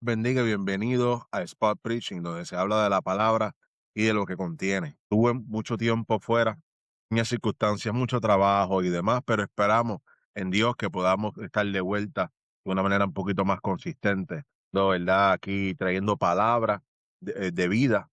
Bendiga y bienvenido a Spot Preaching, donde se habla de la palabra y de lo que contiene. Tuve mucho tiempo fuera, tenía circunstancias, mucho trabajo y demás, pero esperamos en Dios que podamos estar de vuelta de una manera un poquito más consistente, ¿no? ¿Verdad? Aquí trayendo palabras de vida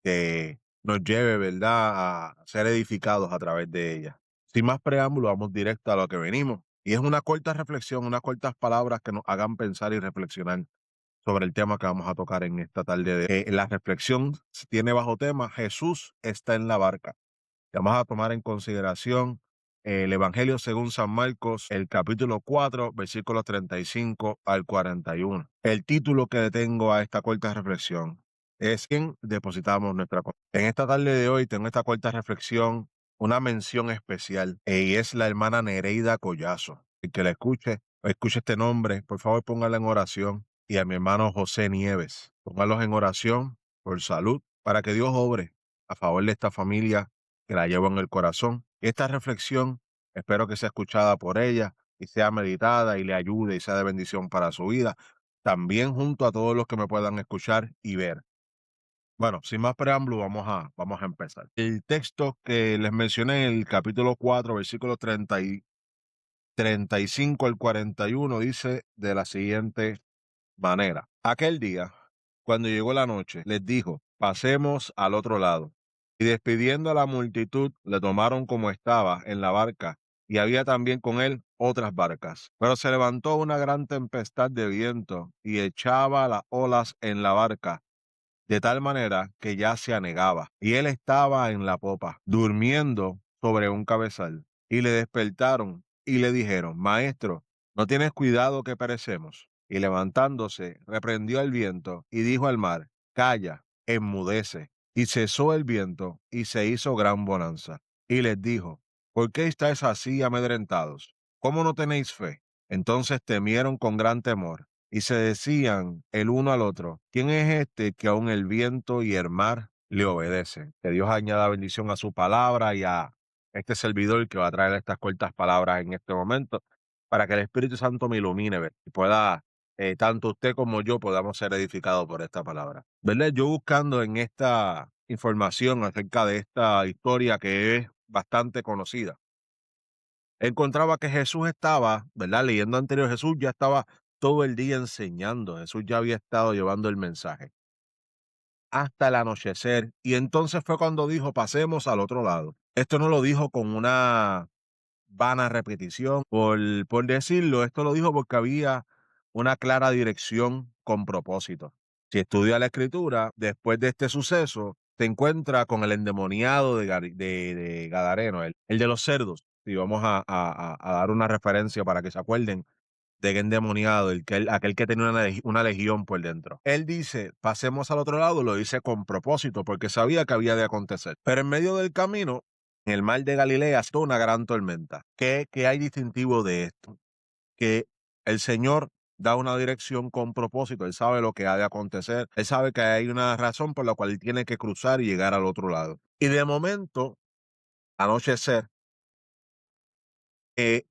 que nos lleve, ¿verdad?, a ser edificados a través de ella. Sin más preámbulo, vamos directo a lo que venimos. Y es una corta reflexión, unas cortas palabras que nos hagan pensar y reflexionar sobre el tema que vamos a tocar en esta tarde. La reflexión tiene bajo tema Jesús está en la barca. Vamos a tomar en consideración el Evangelio según San Marcos, el capítulo 4, versículos 35 al 41. El título que le tengo a esta corta reflexión es ¿quién depositamos nuestra confianza? En esta tarde de hoy tengo esta corta reflexión, una mención especial, y es la hermana Nereida Collazo. El que la escuche este nombre, por favor póngala en oración. Y a mi hermano José Nieves, póngalos en oración por salud, para que Dios obre a favor de esta familia que la llevo en el corazón. Esta reflexión espero que sea escuchada por ella y sea meditada y le ayude y sea de bendición para su vida. También junto a todos los que me puedan escuchar y ver. Bueno, sin más preámbulo, vamos a empezar. El texto que les mencioné en el capítulo 4, versículos 35 al 41, dice de la siguiente manera. Aquel día, cuando llegó la noche, les dijo, pasemos al otro lado. Y despidiendo a la multitud, le tomaron como estaba en la barca, y había también con él otras barcas. Pero se levantó una gran tempestad de viento, y echaba las olas en la barca, de tal manera que ya se anegaba. Y él estaba en la popa, durmiendo sobre un cabezal. Y le despertaron y le dijeron, Maestro, ¿no tienes cuidado que perecemos? Y levantándose, reprendió el viento y dijo al mar, Calla, enmudece. Y cesó el viento y se hizo gran bonanza. Y les dijo, ¿por qué estáis así amedrentados? ¿Cómo no tenéis fe? Entonces temieron con gran temor y se decían el uno al otro, ¿quién es este que aun el viento y el mar le obedecen? Que Dios añada bendición a su palabra y a este servidor que va a traer estas cortas palabras en este momento, para que el Espíritu Santo me ilumine, ¿ver? Y pueda, tanto usted como yo podamos ser edificados por esta palabra. ¿Verdad? Yo buscando en esta información acerca de esta historia que es bastante conocida, encontraba que Jesús estaba, ¿verdad? Leyendo anterior, Jesús ya estaba todo el día enseñando, Jesús ya había estado llevando el mensaje hasta el anochecer, y entonces fue cuando dijo, pasemos al otro lado. Esto no lo dijo con una vana repetición, por decirlo, esto lo dijo porque había una clara dirección con propósito. Si estudia la escritura, después de este suceso, se encuentra con el endemoniado de Gadareno, el de los cerdos. Y vamos a dar una referencia para que se acuerden de qué endemoniado, aquel que tenía una legión por dentro. Él dice, pasemos al otro lado, lo dice con propósito, porque sabía que había de acontecer. Pero en medio del camino, en el mar de Galilea, está una gran tormenta. ¿Qué hay distintivo de esto? Que el Señor da una dirección con propósito, Él sabe lo que ha de acontecer, Él sabe que hay una razón por la cual Él tiene que cruzar y llegar al otro lado. Y de momento, anochecer, eh,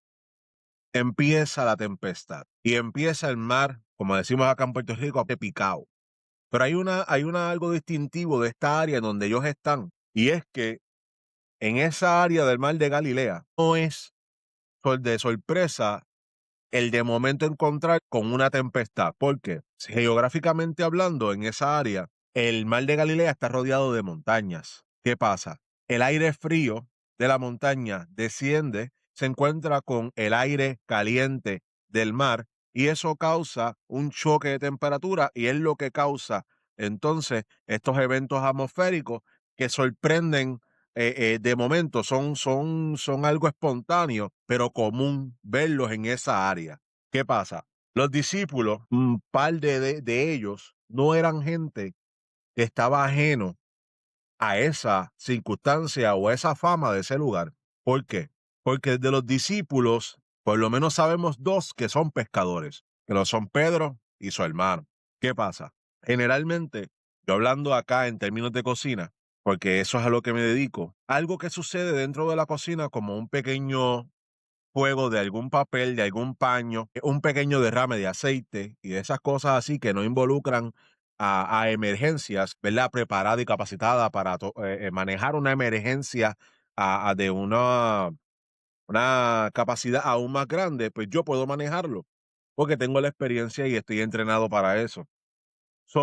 empieza la tempestad y empieza el mar, como decimos acá en Puerto Rico, de picado. Pero hay algo distintivo de esta área en donde ellos están, y es que en esa área del mar de Galilea no es de sorpresa el de momento encontrar con una tempestad, porque geográficamente hablando, en esa área, el mar de Galilea está rodeado de montañas. ¿Qué pasa? El aire frío de la montaña desciende, se encuentra con el aire caliente del mar, y eso causa un choque de temperatura, y es lo que causa entonces estos eventos atmosféricos que sorprenden de momento, son algo espontáneo, pero común verlos en esa área. ¿Qué pasa? Los discípulos, un par de ellos, no eran gente que estaba ajeno a esa circunstancia o a esa fama de ese lugar. ¿Por qué? Porque de los discípulos, por lo menos sabemos dos que son pescadores, que lo son Pedro y su hermano. ¿Qué pasa? Generalmente, yo hablando acá en términos de cocina, porque eso es a lo que me dedico, algo que sucede dentro de la cocina como un pequeño fuego de algún papel, de algún paño, un pequeño derrame de aceite y de esas cosas así que no involucran a emergencias, ¿verdad? Preparada y capacitada para manejar una emergencia de una capacidad aún más grande, pues yo puedo manejarlo porque tengo la experiencia y estoy entrenado para eso.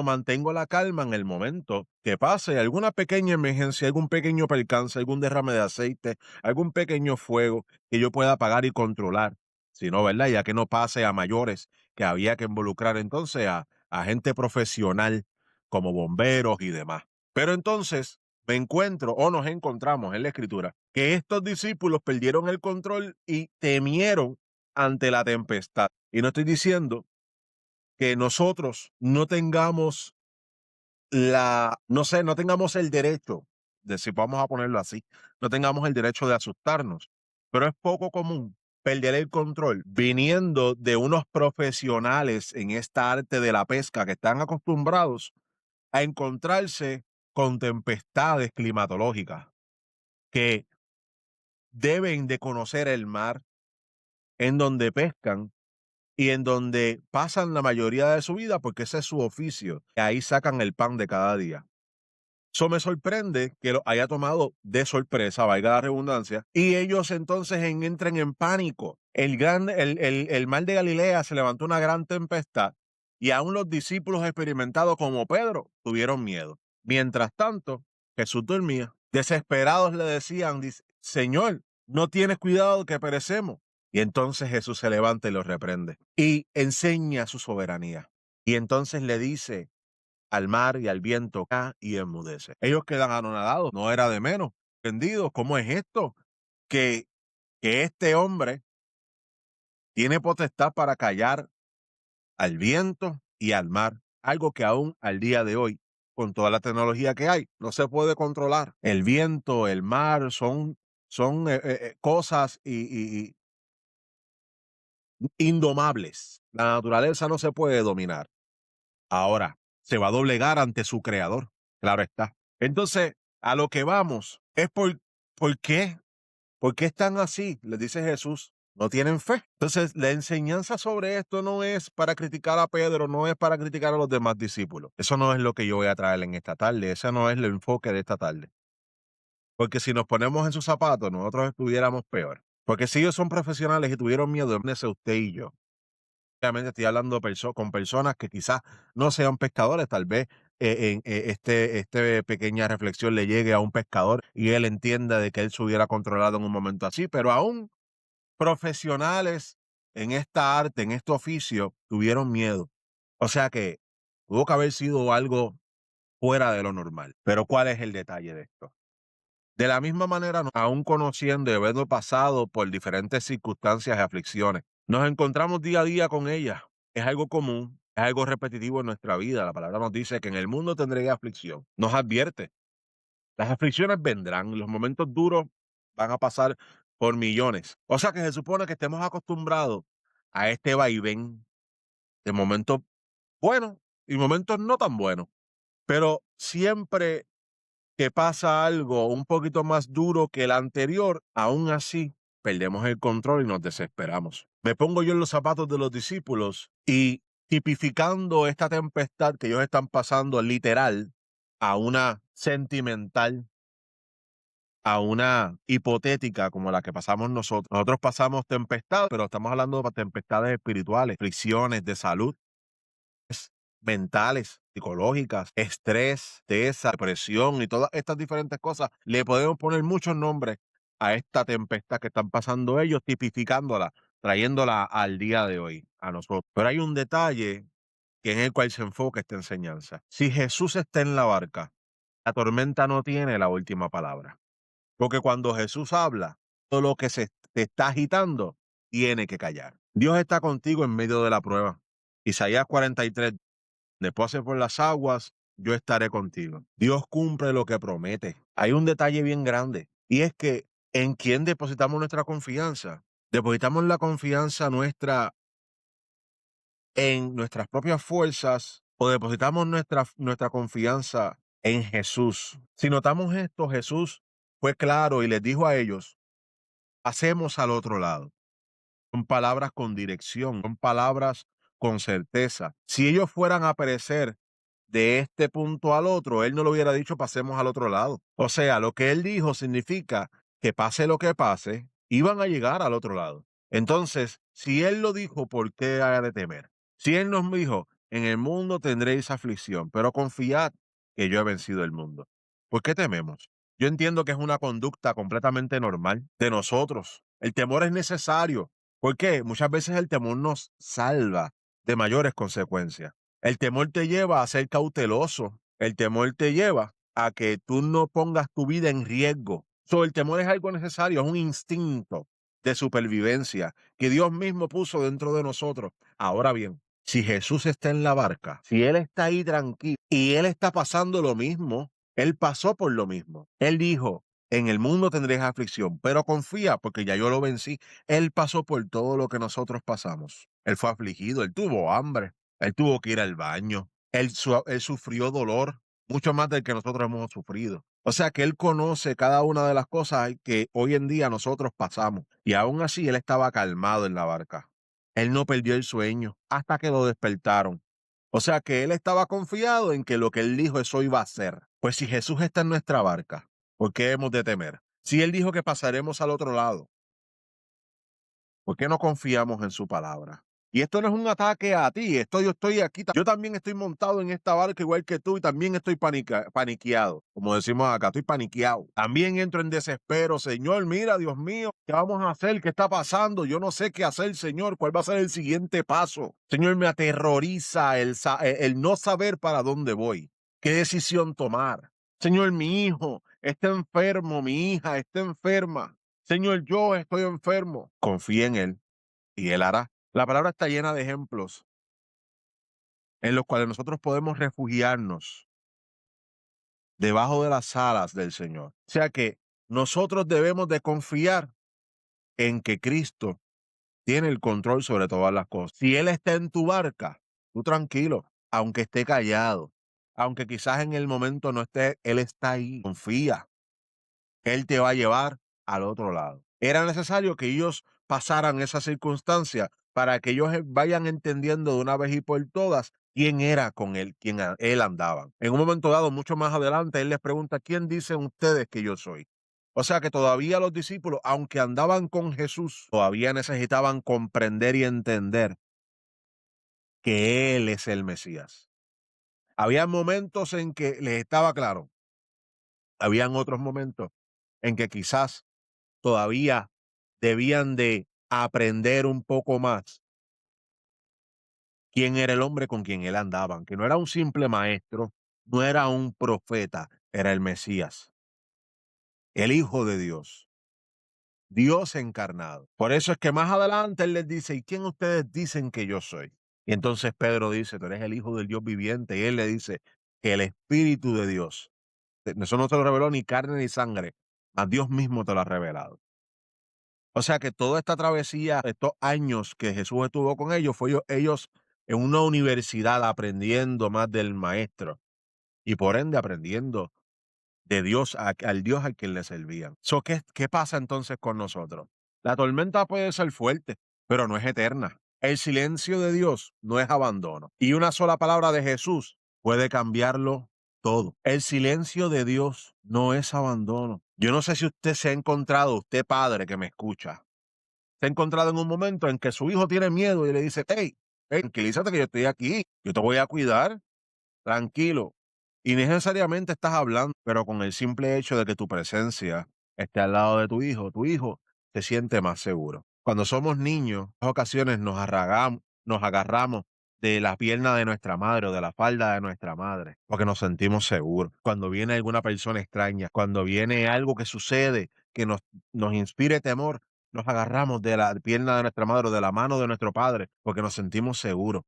Mantengo la calma en el momento que pase alguna pequeña emergencia, algún pequeño percance, algún derrame de aceite, algún pequeño fuego que yo pueda apagar y controlar. Si no, ¿verdad? Ya que no pase a mayores, que había que involucrar entonces a gente profesional como bomberos y demás. Pero entonces me encuentro o nos encontramos en la escritura que estos discípulos perdieron el control y temieron ante la tempestad. Y no estoy diciendo que nosotros no tengamos no sé, no tengamos el derecho, de si vamos a ponerlo así, no tengamos el derecho de asustarnos, pero es poco común perder el control viniendo de unos profesionales en esta arte de la pesca que están acostumbrados a encontrarse con tempestades climatológicas, que deben de conocer el mar en donde pescan y en donde pasan la mayoría de su vida porque ese es su oficio. Y ahí sacan el pan de cada día. Eso me sorprende que lo haya tomado de sorpresa, valga la redundancia, y ellos entonces entren en pánico. El mar de Galilea se levantó una gran tempestad y aún los discípulos experimentados como Pedro tuvieron miedo. Mientras tanto, Jesús dormía. Desesperados le decían, Señor, no tienes cuidado que perecemos. Y entonces Jesús se levanta y los reprende y enseña su soberanía. Y entonces le dice al mar y al viento y enmudece. Ellos quedan anonadados, no era de menos. Entendidos, ¿cómo es esto? Que, que este hombre tiene potestad para callar al viento y al mar, algo que aún al día de hoy, con toda la tecnología que hay, no se puede controlar. El viento, el mar son cosas indomables. La naturaleza no se puede dominar. Ahora, se va a doblegar ante su creador, claro está. Entonces, a lo que vamos es ¿por qué? ¿Por qué están así? Les dice Jesús, no tienen fe. Entonces, la enseñanza sobre esto no es para criticar a Pedro, no es para criticar a los demás discípulos. Eso no es lo que yo voy a traer en esta tarde, ese no es el enfoque de esta tarde. Porque si nos ponemos en sus zapatos, nosotros estuviéramos peor. Porque si ellos son profesionales y tuvieron miedo, imagínense usted y yo. Obviamente estoy hablando con personas que quizás no sean pescadores, tal vez este pequeña reflexión le llegue a un pescador y él entienda de que él se hubiera controlado en un momento así, pero aún profesionales en esta arte, en este oficio, tuvieron miedo. O sea que tuvo que haber sido algo fuera de lo normal. Pero ¿cuál es el detalle de esto? De la misma manera, aún conociendo y habiendo pasado por diferentes circunstancias y aflicciones, nos encontramos día a día con ellas. Es algo común, es algo repetitivo en nuestra vida. La palabra nos dice que en el mundo tendréis aflicción. Nos advierte. Las aflicciones vendrán, los momentos duros van a pasar por millones. O sea que se supone que estemos acostumbrados a este vaivén de momentos buenos y momentos no tan buenos. Pero siempre que pasa algo un poquito más duro que el anterior, aún así perdemos el control y nos desesperamos. Me pongo yo en los zapatos de los discípulos y tipificando esta tempestad que ellos están pasando literal a una sentimental, a una hipotética como la que pasamos nosotros. Nosotros pasamos tempestad, pero estamos hablando de tempestades espirituales, fricciones de salud mentales, psicológicas, estrés, tristeza, depresión y todas estas diferentes cosas. Le podemos poner muchos nombres a esta tempestad que están pasando ellos, tipificándola, trayéndola al día de hoy a nosotros. Pero hay un detalle que en el cual se enfoca esta enseñanza. Si Jesús está en la barca, la tormenta no tiene la última palabra. Porque cuando Jesús habla, todo lo que se te está agitando tiene que callar. Dios está contigo en medio de la prueba. Isaías 43. Después de por las aguas, yo estaré contigo. Dios cumple lo que promete. Hay un detalle bien grande y es que ¿en quién depositamos nuestra confianza? Depositamos la confianza nuestra en nuestras propias fuerzas o depositamos nuestra confianza en Jesús. Si notamos esto, Jesús fue claro y les dijo a ellos, pasemos al otro lado. son palabras con dirección, son palabras con certeza. Si ellos fueran a perecer de este punto al otro, él no lo hubiera dicho pasemos al otro lado. O sea, lo que él dijo significa que pase lo que pase, iban a llegar al otro lado. Entonces, si él lo dijo, ¿por qué ha de temer? Si él nos dijo, en el mundo tendréis aflicción, pero confiad que yo he vencido el mundo. ¿Por qué tememos? Yo entiendo que es una conducta completamente normal de nosotros. El temor es necesario. ¿Por qué? Muchas veces el temor nos salva de mayores consecuencias. El temor te lleva a ser cauteloso. El temor te lleva a que tú no pongas tu vida en riesgo. El temor es algo necesario, es un instinto de supervivencia que Dios mismo puso dentro de nosotros. Ahora bien, si Jesús está en la barca, si Él está ahí tranquilo y Él está pasando lo mismo, Él pasó por lo mismo. Él dijo, en el mundo tendréis aflicción, pero confía porque ya yo lo vencí. Él pasó por todo lo que nosotros pasamos. Él fue afligido, él tuvo hambre, él tuvo que ir al baño, él sufrió dolor, mucho más del que nosotros hemos sufrido. O sea que él conoce cada una de las cosas que hoy en día nosotros pasamos. Y aún así él estaba calmado en la barca. Él no perdió el sueño hasta que lo despertaron. O sea que él estaba confiado en que lo que él dijo eso iba a ser. Pues si Jesús está en nuestra barca, ¿por qué hemos de temer? Si él dijo que pasaremos al otro lado, ¿por qué no confiamos en su palabra? Y esto no es un ataque a ti, esto yo estoy aquí, yo también estoy montado en esta barca igual que tú y también estoy paniqueado, como decimos acá, estoy paniqueado. También entro en desespero, Señor, mira, Dios mío, ¿qué vamos a hacer? ¿Qué está pasando? Yo no sé qué hacer, Señor, ¿cuál va a ser el siguiente paso? Señor, me aterroriza el no saber para dónde voy, qué decisión tomar. Señor, mi hijo está enfermo, mi hija está enferma. Señor, yo estoy enfermo. Confía en Él y Él hará. La palabra está llena de ejemplos en los cuales nosotros podemos refugiarnos debajo de las alas del Señor. O sea que nosotros debemos de confiar en que Cristo tiene el control sobre todas las cosas. Si Él está en tu barca, tú tranquilo, aunque esté callado, aunque quizás en el momento no esté, Él está ahí. Confía. Él te va a llevar al otro lado. Era necesario que ellos pasaran esa circunstancia para que ellos vayan entendiendo de una vez y por todas quién era con él, él andaba. En un momento dado, mucho más adelante, él les pregunta, ¿quién dicen ustedes que yo soy? O sea que todavía los discípulos, aunque andaban con Jesús, todavía necesitaban comprender y entender que Él es el Mesías. Había momentos en que les estaba claro, habían otros momentos en que quizás todavía debían de aprender un poco más quién era el hombre con quien él andaba, que no era un simple maestro, no era un profeta, era el Mesías, el Hijo de Dios, Dios encarnado. Por eso es que más adelante él les dice, ¿y quién ustedes dicen que yo soy? Y entonces Pedro dice, tú eres el Hijo del Dios viviente. Y él le dice que el Espíritu de Dios, eso no te lo reveló ni carne ni sangre, a Dios mismo te lo ha revelado. O sea que toda esta travesía, estos años que Jesús estuvo con ellos, fue ellos en una universidad aprendiendo más del maestro y por ende aprendiendo de Dios al Dios al quien le servían. ¿Qué pasa entonces con nosotros? La tormenta puede ser fuerte, pero no es eterna. El silencio de Dios no es abandono. Y una sola palabra de Jesús puede cambiarlo todo. El silencio de Dios no es abandono. Yo no sé si usted se ha encontrado, usted padre que me escucha, se ha encontrado en un momento en que su hijo tiene miedo y le dice, hey, tranquilízate que yo estoy aquí, yo te voy a cuidar, tranquilo. Y necesariamente estás hablando, pero con el simple hecho de que tu presencia esté al lado de tu hijo se siente más seguro. Cuando somos niños, en ocasiones nos agarramos de la pierna de nuestra madre o de la falda de nuestra madre, porque nos sentimos seguros. Cuando viene alguna persona extraña, cuando viene algo que sucede que nos inspire temor, nos agarramos de la pierna de nuestra madre o de la mano de nuestro padre, porque nos sentimos seguros.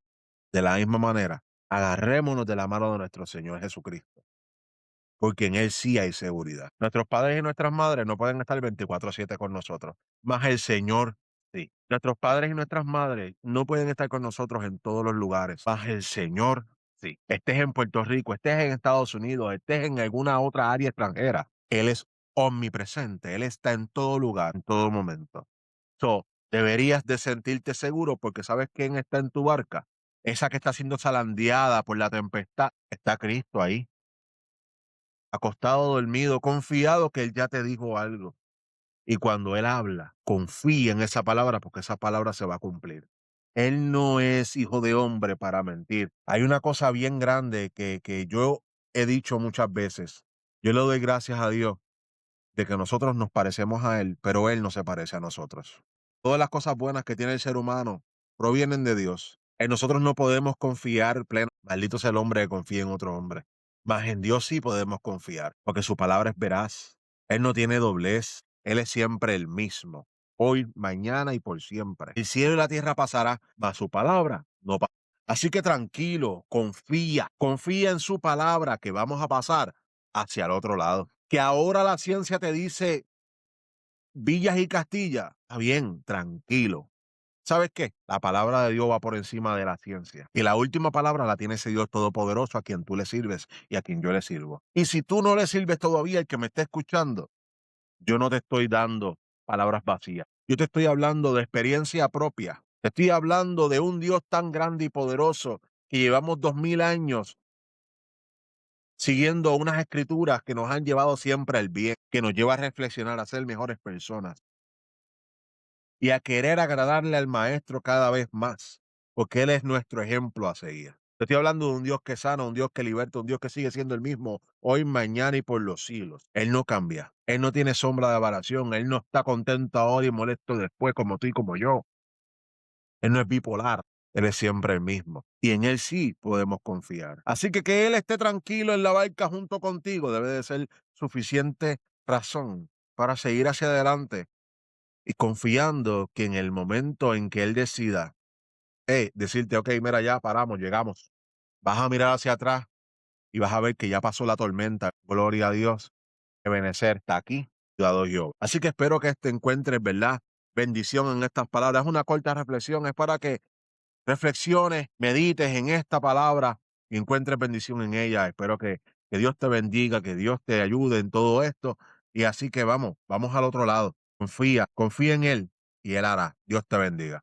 De la misma manera, agarrémonos de la mano de nuestro Señor Jesucristo, porque en Él sí hay seguridad. Nuestros padres y nuestras madres no pueden estar 24/7 con nosotros, mas el Señor sí. Nuestros padres y nuestras madres no pueden estar con nosotros en todos los lugares, mas el Señor sí. Estés en Puerto Rico, estés en Estados Unidos, estés en alguna otra área extranjera, Él es omnipresente, Él está en todo lugar, en todo momento. Deberías de sentirte seguro porque ¿sabes quién está en tu barca? Esa que está siendo zarandeada por la tempestad. Está Cristo ahí, acostado, dormido, confiado que Él ya te dijo algo. Y cuando Él habla, confía en esa palabra porque esa palabra se va a cumplir. Él no es hijo de hombre para mentir. Hay una cosa bien grande que yo he dicho muchas veces. Yo le doy gracias a Dios de que nosotros nos parecemos a Él, pero Él no se parece a nosotros. Todas las cosas buenas que tiene el ser humano provienen de Dios. En nosotros no podemos confiar pleno. Maldito sea el hombre que confía en otro hombre. Mas en Dios sí podemos confiar, porque su palabra es veraz. Él no tiene doblez. Él es siempre el mismo. Hoy, mañana y por siempre. El cielo y la tierra pasará, mas su palabra no pasará. Así que tranquilo, confía en su palabra que vamos a pasar hacia el otro lado. Que ahora la ciencia te dice Villas y Castilla, está bien, tranquilo. ¿Sabes qué? La palabra de Dios va por encima de la ciencia. Y la última palabra la tiene ese Dios todopoderoso a quien tú le sirves y a quien yo le sirvo. Y si tú no le sirves todavía, el que me está escuchando, yo no te estoy dando palabras vacías. Yo te estoy hablando de experiencia propia. Te estoy hablando de un Dios tan grande y poderoso que llevamos 2000 años siguiendo unas escrituras que nos han llevado siempre al bien, que nos lleva a reflexionar, a ser mejores personas y a querer agradarle al Maestro cada vez más, porque Él es nuestro ejemplo a seguir. Te estoy hablando de un Dios que sana, un Dios que liberta, un Dios que sigue siendo el mismo hoy, mañana y por los siglos. Él no cambia, Él no tiene sombra de variación, Él no está contento ahora y molesto después como tú y como yo. Él no es bipolar, Él es siempre el mismo. Y en Él sí podemos confiar. Así que Él esté tranquilo en la barca junto contigo debe de ser suficiente razón para seguir hacia adelante y confiando que en el momento en que Él decida, decirte, ok, mira, ya paramos, llegamos, vas a mirar hacia atrás y vas a ver que ya pasó la tormenta. Gloria a Dios, Ebenecer está aquí, dado yo. Así que espero que te encuentres, ¿verdad? Bendición en estas palabras. Es una corta reflexión, es para que reflexiones, medites en esta palabra y encuentres bendición en ella. Espero que Dios te bendiga, que Dios te ayude en todo esto. Y así que vamos al otro lado. Confía en Él y Él hará. Dios te bendiga.